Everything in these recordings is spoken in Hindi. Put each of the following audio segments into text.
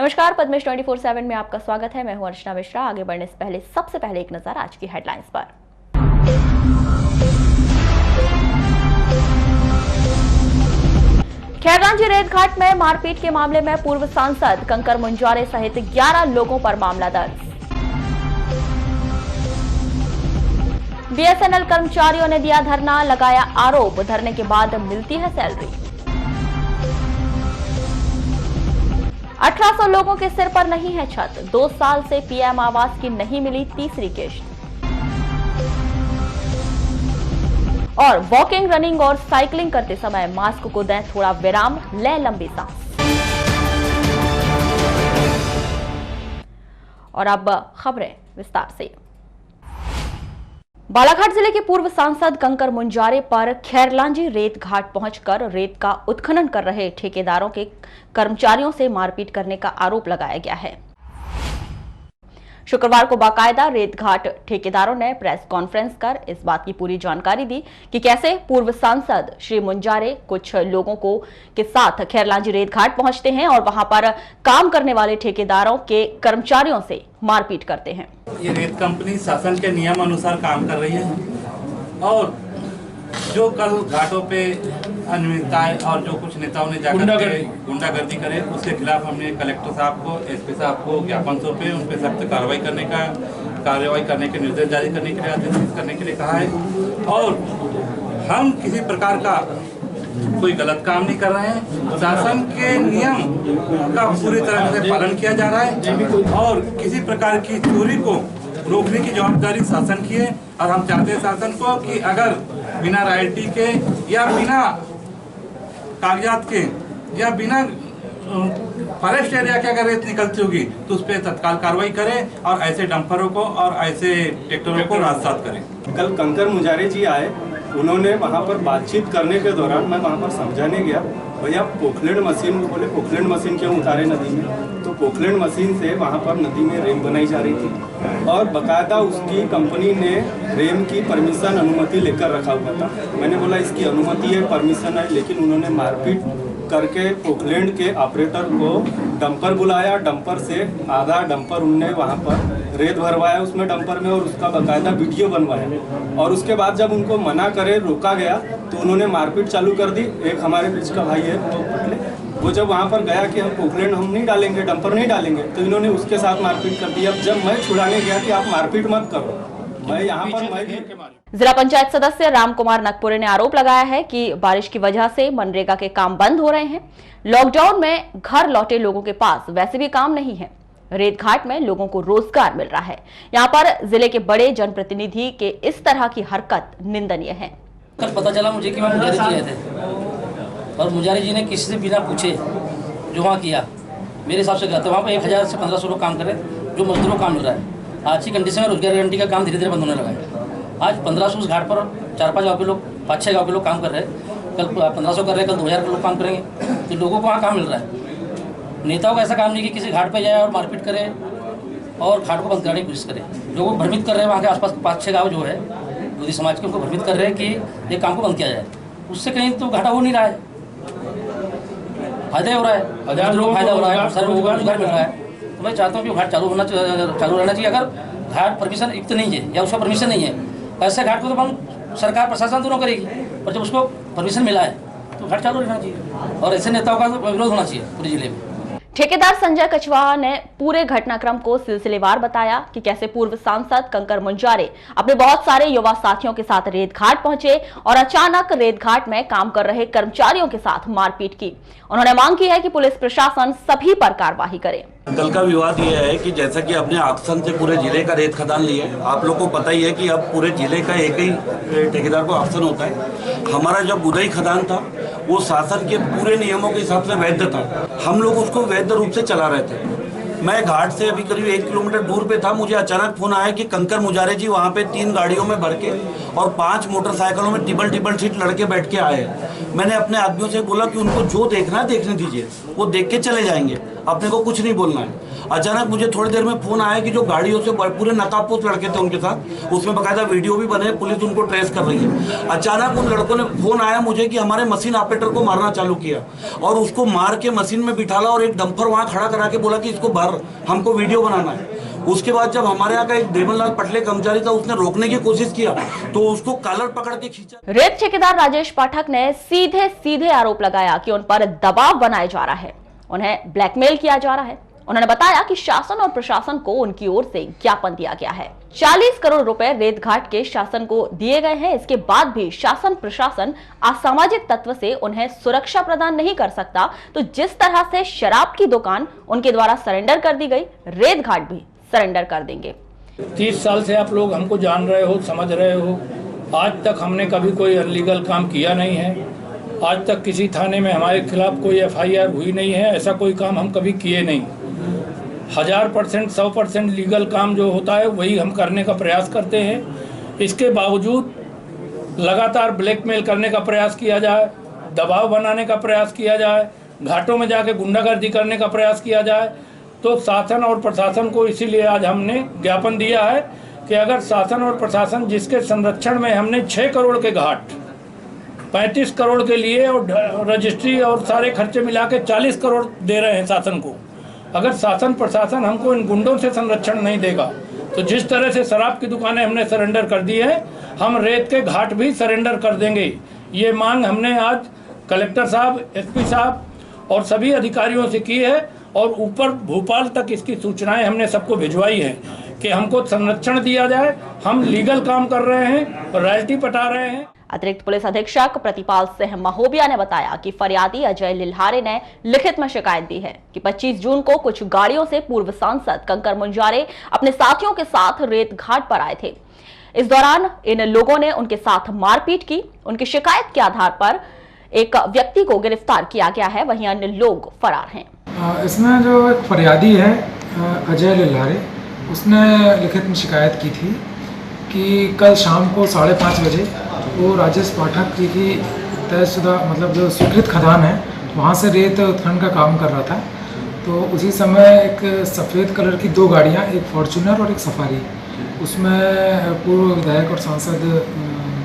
नमस्कार, पद्मेश 24/7 में आपका स्वागत है। मैं हूं अर्चना मिश्रा। आगे बढ़ने से पहले सबसे पहले एक नजर आज की हेडलाइंस पर। खैरलांजी रेत घाट में मारपीट के मामले में पूर्व सांसद कंकर मुंजारे सहित 11 लोगों पर मामला दर्ज। बीएसएनएल कर्मचारियों ने दिया धरना, लगाया आरोप धरने के बाद मिलती है सैलरी। 1800 लोगों के सिर पर नहीं है छत, 2 साल से पीएम आवास की नहीं मिली तीसरी किश्त। और वॉकिंग, रनिंग और साइकिलिंग करते समय मास्क को दें थोड़ा विराम, लें लंबी सांस। और अब खबरें विस्तार से। बालाघाट जिले के पूर्व सांसद कंकर मुंजारे पर खैरलांजी रेत घाट पहुंचकर रेत का उत्खनन कर रहे ठेकेदारों के कर्मचारियों से मारपीट करने का आरोप लगाया गया है। शुक्रवार को बाकायदा रेत घाट ठेकेदारों ने प्रेस कॉन्फ्रेंस कर इस बात की पूरी जानकारी दी कि कैसे पूर्व सांसद श्री मुंजारे कुछ लोगों के साथ खैरलांजी रेत घाट पहुंचते हैं और वहां पर काम करने वाले ठेकेदारों के कर्मचारियों से मारपीट करते हैं। ये रेत कंपनी शासन के नियम अनुसार काम कर रही है और जो कल घाटों पे अनियमितताएं और जो कुछ नेताओं ने जाकर गुंडागर्दी करे उसके खिलाफ हमने कलेक्टर साहब को, एसपी साहब को ज्ञापन सौंपे, उन पर सख्त कार्रवाई करने के निर्देश जारी करने के लिए, आदेश करने के लिए कहा है। और हम किसी प्रकार का कोई गलत काम नहीं कर रहे हैं। शासन के नियम का पूरी तरह से पालन किया जा रहा है और किसी प्रकार की चोरी को रोकने की जवाबदारी शासन की है। और हम चाहते हैं शासन को कि अगर बिना रॉयल्टी के या बिना कागजात के या बिना फॉरेस्ट एरिया के अगर रेत निकलती होगी तो उस पर तत्काल कार्रवाई करें और ऐसे डंपरों को और ऐसे ट्रैक्टरों को राजसात करें। कल कंकर मुंजारे जी आए, उन्होंने वहाँ पर बातचीत करने के दौरान मैं वहाँ पर समझाने गया, भैया पोखलैंड मशीन, बोले पोखलैंड मशीन क्यों उतारे नदी में? तो पोखलैंड मशीन से वहाँ पर नदी में रेम बनाई जा रही थी और बाकायदा उसकी कंपनी ने रेम की परमिशन, अनुमति लेकर रखा हुआ था। मैंने बोला इसकी अनुमति है, परमिशन है, लेकिन उन्होंने मारपीट करके पोखलैंड के ऑपरेटर को डंपर बुलाया, डंपर से आधा डंपर उनने वहाँ पर रेत भरवाया उसमें डंपर में और उसका बाकायदा वीडियो बनवाया। और उसके बाद जब उनको मना करे, रोका गया, तो उन्होंने मारपीट चालू कर दी। एक हमारे बीच का भाई है तो पटले, वो जब वहाँ पर गया कि हम पोखलैंड हम नहीं डालेंगे, डंपर नहीं डालेंगे, तो इन्होंने उसके साथ मारपीट कर दी। अब जब मैं छुड़ाने गया कि आप मारपीट मत करो, मैं यहाँ पर जिला पंचायत सदस्य राम कुमार नकपुरे ने आरोप लगाया है कि बारिश की वजह से मनरेगा के काम बंद हो रहे हैं। लॉकडाउन में घर लौटे लोगों के पास वैसे भी काम नहीं है। रेत घाट में लोगों को रोजगार मिल रहा है। यहाँ पर जिले के बड़े जनप्रतिनिधि के इस तरह की हरकत निंदनीय है। कल पता चला मुझे कि वहाँ मुंजारी जी आए थे और मुंजारी जी ने किसी से बिना पूछे जो वहाँ किया, मेरे हिसाब से गलत है। वहाँ पर 1000 से 1500 लोग काम कर रहे हैं, जो मजदूरों को काम मिल रहा है। आज की कंडीशन में रोजगार गारंटी का काम धीरे धीरे बंद होने लगा है। आज 1500 उस घाट पर 4-5 गाँव के लोग, 5-6 गाँव के लोग काम कर रहे हैं। कल 1500 कर रहे हैं, कल 2000 के लोग काम करेंगे। तो लोगों को वहाँ काम मिल रहा है। नेताओं का ऐसा काम नहीं कि किसी घाट पर जाए और मारपीट करे और घाट को बंद करने की कोशिश करे। लोगों को भ्रमित कर रहे हैं, वहाँ के आसपास 5-6 गाँव जो है लोधी समाज के, उनको भ्रमित कर रहे हैं कि ये काम को बंद किया जाए। उससे कहीं तो घाटा हो नहीं रहा है, फायदा हो रहा है, हजार लोग फायदा हो रहा है, सारे लोगों को रोजगार मिल रहा है। तो मैं चाहता हूँ कि घाट चालू रहना चाहिए। अगर घाट परमिशन युक्त नहीं है या उसका परमिशन नहीं है, ऐसे घाट को तो हम सरकार प्रशासन दोनों करेगी, और जब उसको परमिशन मिला है तो घाट चालू रहना चाहिए और ऐसे नेताओं का तो विरोध होना चाहिए पूरे जिले में। ठेकेदार संजय कछवाहा ने पूरे घटनाक्रम को सिलसिलेवार बताया कि कैसे पूर्व सांसद कंकर मुंजारे अपने बहुत सारे युवा साथियों के साथ रेत घाट पहुंचे और अचानक रेत घाट में काम कर रहे कर्मचारियों के साथ मारपीट की। उन्होंने मांग की है कि पुलिस प्रशासन सभी पर कार्रवाई करे। कल का विवाद यह है कि जैसा कि अपने ऑक्शन से पूरे जिले का रेत खदान लिए, आप लोग को पता ही है कि अब पूरे जिले का एक ही ठेकेदार को ऑक्शन होता है। हमारा जब बुधई खदान था वो शासन के पूरे नियमों के हिसाब से वैध था, हम लोग उसको वैध रूप से चला रहे थे। मैं घाट से अभी करीब 1 किलोमीटर दूर पे था, मुझे अचानक फोन आया कि कंकर मुजारे जी वहाँ पे 3 गाड़ियों में भर के और 5 मोटरसाइकिलों में टिबल सीट लड़के बैठ के आए। मैंने अपने आदमियों से बोला कि उनको जो देखना है देखने दीजिए, वो देख के चले जाएंगे, अपने को कुछ नहीं बोलना है। अचानक मुझे थोड़ी देर में फोन आया कि जो गाड़ियों से पूरे नकाबपोश लड़के थे उनके साथ, उसमें बाकायदा वीडियो भी बने, पुलिस उनको ट्रेस कर रही है। अचानक उन लड़कों ने फोन आया मुझे कि हमारे मशीन ऑपरेटर को मारना चालू किया और उसको मार के मशीन में बिठाला और एक डंपर वहाँ खड़ा करा के बोला कि इसको भर, हमको वीडियो बनाना है। उसके बाद जब हमारे यहाँ का एक देवनलाल पटले कर्मचारी था, उसने रोकने की कोशिश किया तो उसको कॉलर पकड़ के खींचा। रेत ठेकेदार राजेश पाठक ने सीधे आरोप लगाया कि उन पर दबाव बनाया जा रहा है, उन्हें ब्लैकमेल किया जा रहा है। उन्होंने बताया कि शासन और प्रशासन को उनकी ओर से ज्ञापन दिया गया है। 40 करोड़ रुपए रेत घाट के शासन को दिए गए हैं। इसके बाद भी शासन प्रशासन असामाजिक तत्व से उन्हें सुरक्षा प्रदान नहीं कर सकता, तो जिस तरह से शराब की दुकान उनके द्वारा सरेंडर कर दी गई, रेत घाट भी सरेंडर कर देंगे। 30 साल से आप लोग हमको जान रहे हो, समझ रहे हो। आज तक हमने कभी कोई अनलीगल काम किया नहीं है। आज तक किसी थाने में हमारे खिलाफ कोई FIR हुई नहीं है। ऐसा कोई काम हम कभी किए नहीं। 1000%, 100% लीगल काम जो होता है वही हम करने का प्रयास करते हैं। इसके बावजूद लगातार ब्लैकमेल करने का प्रयास किया जाए, दबाव बनाने का प्रयास किया जाए, घाटों में जाके गुंडागर्दी करने का प्रयास किया जाए, तो शासन और प्रशासन को इसीलिए आज हमने ज्ञापन दिया है कि अगर शासन और प्रशासन जिसके संरक्षण में हमने 6 करोड़ के घाट 35 करोड़ के लिए और रजिस्ट्री और सारे खर्चे मिला के 40 करोड़ दे रहे हैं शासन को, अगर शासन प्रशासन हमको इन गुंडों से संरक्षण नहीं देगा तो जिस तरह से शराब की दुकानें हमने सरेंडर कर दी है, हम रेत के घाट भी सरेंडर कर देंगे। ये मांग हमने आज कलेक्टर साहब, SP साहब और सभी अधिकारियों से की है और ऊपर भोपाल तक इसकी सूचनाएं हमने सबको भिजवाई हैं कि हमको संरक्षण दिया जाए। हम लीगल काम कर रहे हैं, रॉयल्टी पटा रहे हैं। अतिरिक्त पुलिस अधीक्षक प्रतिपाल सिंह महोबिया ने बताया कि फरियादी अजय लिल्हारे ने लिखित में शिकायत दी है कि 25 जून को कुछ गाड़ियों से पूर्व सांसद कंकर मुंजारे अपने साथियों के साथ रेत घाट पर आए थे। इस दौरान इन लोगों ने उनके साथ मारपीट की। उनकी शिकायत के आधार पर एक व्यक्ति को गिरफ्तार किया गया है, वहीं अन्य लोग फरार हैं। इसमें जो एक फरियादी है अजय लिल्हारे, उसने लिखित में शिकायत की थी कि कल शाम को 5:30 बजे वो राजेश पाठक जी की तयशुदा मतलब जो स्वीकृत खदान है वहाँ से रेत उत्खनन का काम कर रहा था। तो उसी समय एक सफ़ेद कलर की 2 गाड़ियाँ, एक फॉर्चूनर और एक सफारी, उसमें पूर्व विधायक और सांसद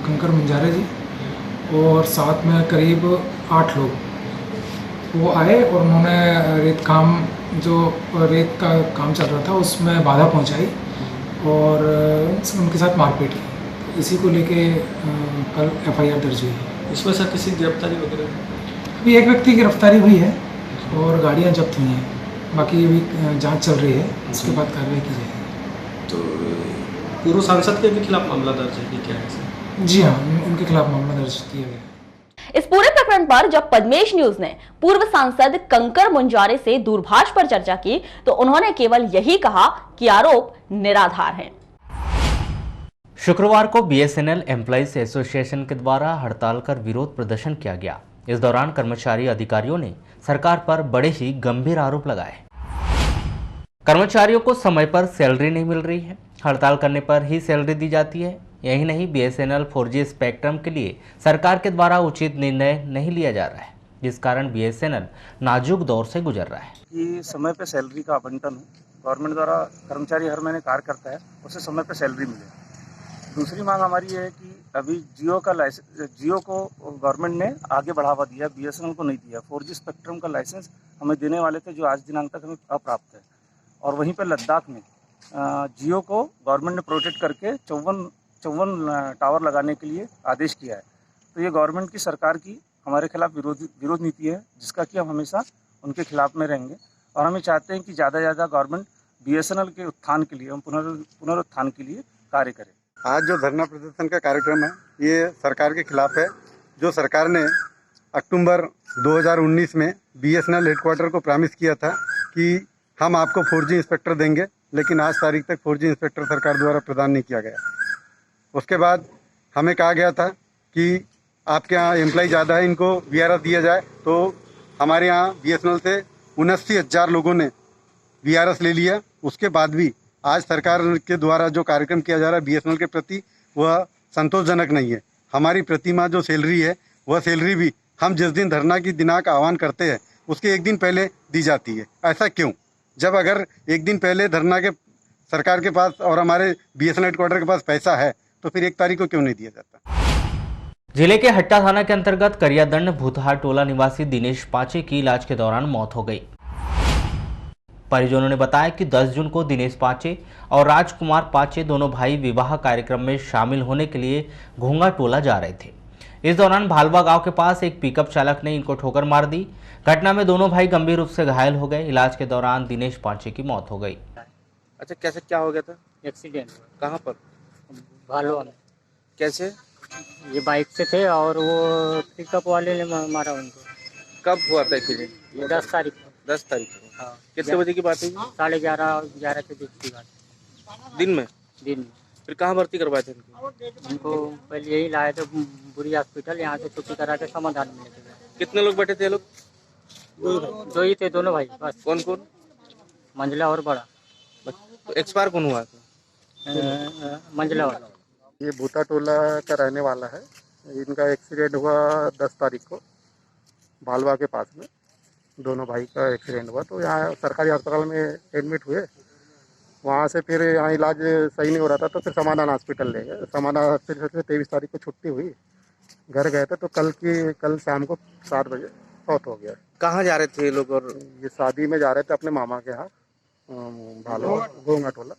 कंकर मुंजारे जी और साथ में करीब 8 लोग वो आए और उन्होंने रेत का काम चल रहा था उसमें बाधा पहुंचाई और उनके साथ मारपीट की। इसी को लेके कल FIR दर्ज हुई है। इसमें सर किसी गिरफ्तारी वगैरह? अभी एक व्यक्ति की गिरफ्तारी हुई है और गाड़ियां जब्त हुई हैं, बाकी अभी जांच चल रही है, उसके बाद कार्रवाई की जाएगी। तो पूर्व सांसद के भी खिलाफ मामला दर्ज है क्या है? जी हाँ, उनके खिलाफ मामला दर्ज किया गया। इस पूरे प्रकरण पर जब पद्मेश न्यूज ने पूर्व सांसद कंकर मुंजारे से दूरभाष पर चर्चा की तो उन्होंने केवल यही कहा कि आरोप निराधार हैं। शुक्रवार को BSNL एम्प्लॉइज एसोसिएशन के द्वारा हड़ताल कर विरोध प्रदर्शन किया गया। इस दौरान कर्मचारी अधिकारियों ने सरकार पर बड़े ही गंभीर आरोप लगाए। कर्मचारियों को समय पर सैलरी नहीं मिल रही है, हड़ताल करने पर ही सैलरी दी जाती है। यही नहीं, BSNL 4G स्पेक्ट्रम के लिए सरकार के द्वारा उचित निर्णय नहीं लिया जा रहा है, जिस कारण BSNL नाजुक दौर से गुजर रहा है। कि समय पे सैलरी का आवंटन हो, गवर्नमेंट द्वारा कर्मचारी हर महीने कार्य करता है, उसे समय पे सैलरी मिले। दूसरी मांग हमारी है कि अभी जियो को गवर्नमेंट ने आगे बढ़ावा दिया, BSNL को नहीं दिया। 4G स्पेक्ट्रम का लाइसेंस हमें देने वाले थे जो आज दिनांक तक हमें अप्राप्त है। और वहीं पर लद्दाख में जियो को गवर्नमेंट ने प्रोटेक्ट करके 54 टावर लगाने के लिए आदेश किया है। तो ये गवर्नमेंट की, सरकार की हमारे खिलाफ विरोध नीति है, जिसका कि हम हमेशा उनके खिलाफ में रहेंगे। और हम ये चाहते हैं कि ज़्यादा से ज़्यादा गवर्नमेंट BSNL के उत्थान के लिए, हम पुनरुत्थान के लिए कार्य करे। आज जो धरना प्रदर्शन का कार्यक्रम है ये सरकार के खिलाफ है। जो सरकार ने अक्टूबर 2019 में BSNL हेडक्वार्टर को प्रॉमिस किया था कि हम आपको 4G इंस्पेक्टर देंगे, लेकिन आज तारीख तक 4G इंस्पेक्टर सरकार द्वारा प्रदान नहीं किया गया। उसके बाद हमें कहा गया था कि आपके यहाँ एम्प्लॉय ज़्यादा है, इनको VRS दिया जाए। तो हमारे यहाँ BSNL से 79,000 लोगों ने वीआरएस ले लिया, उसके बाद भी आज सरकार के द्वारा जो कार्यक्रम किया जा रहा है बीएसएनएल के प्रति वह संतोषजनक नहीं है। हमारी प्रतिमाह जो सैलरी है वह सैलरी भी हम जिस दिन धरना की दिनांक आह्वान करते हैं उसके एक दिन पहले दी जाती है। ऐसा क्यों? जब अगर एक दिन पहले धरना के सरकार के पास और हमारे बीएसएनएल हेडक्वार्टर के पास पैसा है तो फिर 1 तारीख को क्यों नहीं दिया जाता? जिले के हट्टा थाना के अंतर्गत करियादंड भूतहा टोला निवासी दिनेश पाचे की इलाज के दौरान मौत हो गई। परिजनों ने बताया कि 10 जून को दिनेश पाचे और राजकुमार पाचे दोनों भाई विवाह कार्यक्रम में शामिल होने के लिए घोंगा टोला जा रहे थे। इस दौरान भालवा गांव के पास एक पिकअप चालक ने इनको ठोकर मार दी। घटना में दोनों भाई गंभीर रूप से घायल हो गए। इलाज के दौरान दिनेश पाचे की मौत हो गई। अच्छा, कैसे क्या हो गया था? एक्सीडेंट। कहाँ पर? भालवा में। कैसे? ये बाइक से थे और वो पिकअप वाले ने मारा उनको। कब हुआ था एक्सीडेंट? ये 10 तारीख को। 10 तारीख को। हाँ। कितने बजे की बात है? 11:30 के बीच की बात। दिन में? दिन में। फिर कहाँ भर्ती करवाए थे उनको पहले यही लाए थे बुरी हॉस्पिटल, यहाँ से छुट्टी करा के समाधान में लेके गए। कितने लोग बैठे थे? लोग दो ही थे, दोनों भाई बस। कौन कौन? मंझला और बड़ा। तो एक्सपायर कौन हुआ था? मंझला वाला। ये भूता टोला का रहने वाला है। इनका एक्सीडेंट हुआ 10 तारीख को भालवा के पास में। दोनों भाई का एक्सीडेंट हुआ तो यहाँ सरकारी अस्पताल में एडमिट हुए। वहाँ से फिर यहाँ इलाज सही नहीं हो रहा था तो फिर समाधान हॉस्पिटल ले गए। समाधान हॉस्पिटल से 23 तारीख को छुट्टी हुई, घर गए थे तो कल शाम को 7 बजे मौत हो गया। कहाँ जा रहे थे ये लोग? और ये शादी में जा रहे थे अपने मामा के यहाँ भालवा घोंगा टोला।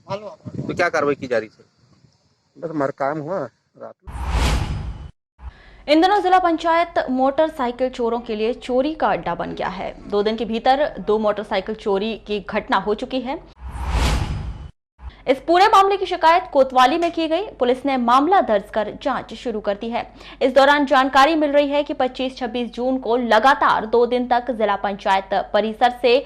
तो क्या कार्रवाई की जा रही है? बस मरकाम हुआ रात में। इन दिनों जिला पंचायत मोटरसाइकिल चोरों के लिए चोरी का अड्डा बन गया है। 2 दिन के भीतर 2 मोटरसाइकिल चोरी की घटना हो चुकी है। इस पूरे मामले की शिकायत कोतवाली में की गई। पुलिस ने मामला दर्ज कर जांच शुरू कर दी है। इस दौरान जानकारी मिल रही है कि 25-26 जून को लगातार 2 दिन तक जिला पंचायत परिसर से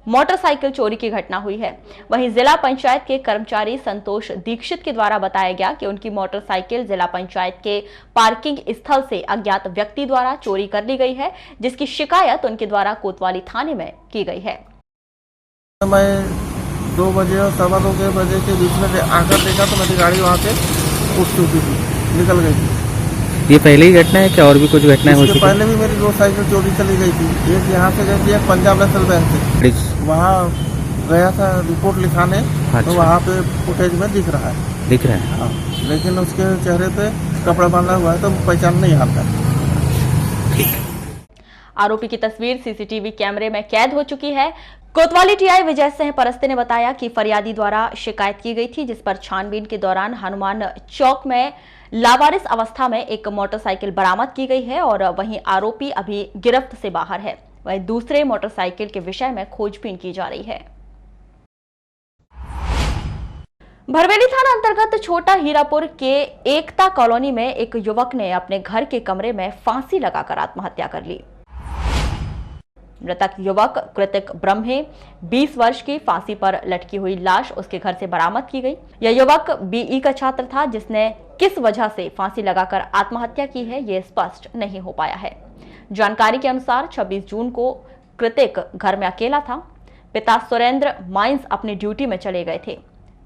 मोटरसाइकिल चोरी की घटना हुई है। वहीं जिला पंचायत के कर्मचारी संतोष दीक्षित के द्वारा बताया गया कि उनकी मोटरसाइकिल जिला पंचायत के पार्किंग स्थल से अज्ञात व्यक्ति द्वारा चोरी कर ली गई है, जिसकी शिकायत उनके द्वारा कोतवाली थाने में की गई है। मैं 2 बजे और 2:15 बजे के बीच में आकर देखा तो मेरी गाड़ी वहाँ से उठ चुकी थी, निकल गई थी। ये पहले ही घटना है क्या और भी कुछ घटनाएं हो चुकी? पहले भी मेरी 2 साइकिल चोरी चली गई थी। एक यहाँ से गई थी, एक पंजाब नेशनल बैंक से। वहाँ गया था रिपोर्ट लिखाने। अच्छा। तो वहाँ पे फुटेज में दिख रहा है। हाँ, लेकिन उसके चेहरे पे कपड़ा बांधा हुआ है तो पहचान नहीं आता। आरोपी की तस्वीर सीसीटीवी कैमरे में कैद हो चुकी है। कोतवाली टीआई विजय सिंह परस्ते ने बताया कि फरियादी द्वारा शिकायत की गई थी, जिस पर छानबीन के दौरान हनुमान चौक में लावारिस अवस्था में एक मोटरसाइकिल बरामद की गई है और वहीं आरोपी अभी गिरफ्त से बाहर है। वहीं दूसरे मोटरसाइकिल के विषय में खोजबीन की जा रही है। भरवेली थाना अंतर्गत छोटा हीरापुर के एकता कॉलोनी में एक युवक ने अपने घर के कमरे में फांसी लगाकर आत्महत्या कर ली। मृतक युवक कृतिक ब्रह्मे 20 वर्ष की फांसी पर लटकी हुई लाश उसके घर से बरामद की गई। यह युवक बीई का छात्र था, जिसने किस वजह से फांसी लगाकर आत्महत्या की है यह स्पष्ट नहीं हो पाया है। जानकारी के अनुसार 26 जून को कृतिक घर में अकेला था। पिता सुरेंद्र माइंस अपनी ड्यूटी में चले गए थे।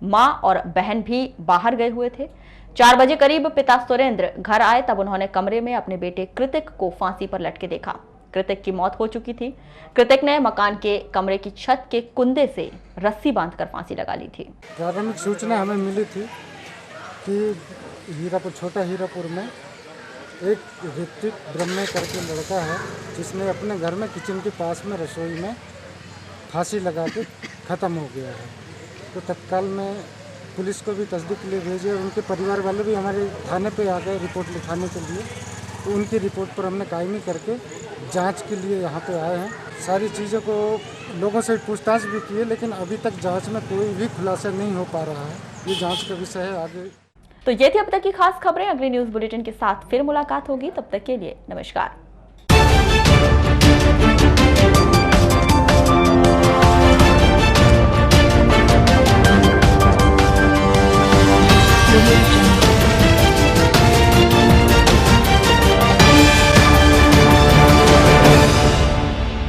मां और बहन भी बाहर गए हुए थे। 4 बजे करीब पिता सुरेंद्र घर आए, तब उन्होंने कमरे में अपने बेटे कृतिक को फांसी पर लटके देखा। कृतिक की मौत हो चुकी थी। कृतिक ने मकान के कमरे की छत के कुंदे से रस्सी बांधकर फांसी लगा ली थी। प्राथमिक सूचना हमें मिली थी कि छोटा हीरापुर में एक ऋतिक ब्रह्मे करके लड़का है, जिसने अपने घर में किचन के पास में रसोई में फांसी लगा के ख़त्म हो गया है। तो तत्काल में पुलिस को भी तस्दीक के लिए भेजे और उनके परिवार वाले भी हमारे थाने पे आ गए रिपोर्ट लिखाने के लिए। तो उनकी रिपोर्ट पर हमने कायमी करके जांच के लिए यहाँ पे आए हैं। सारी चीज़ों को लोगों से पूछताछ भी की है, लेकिन अभी तक जांच में कोई भी खुलासा नहीं हो पा रहा है। ये जांच का विषय है आगे। तो ये थी अब तक की खास खबरें। अगली न्यूज़ बुलेटिन के साथ फिर मुलाकात होगी। तब तक के लिए नमस्कार।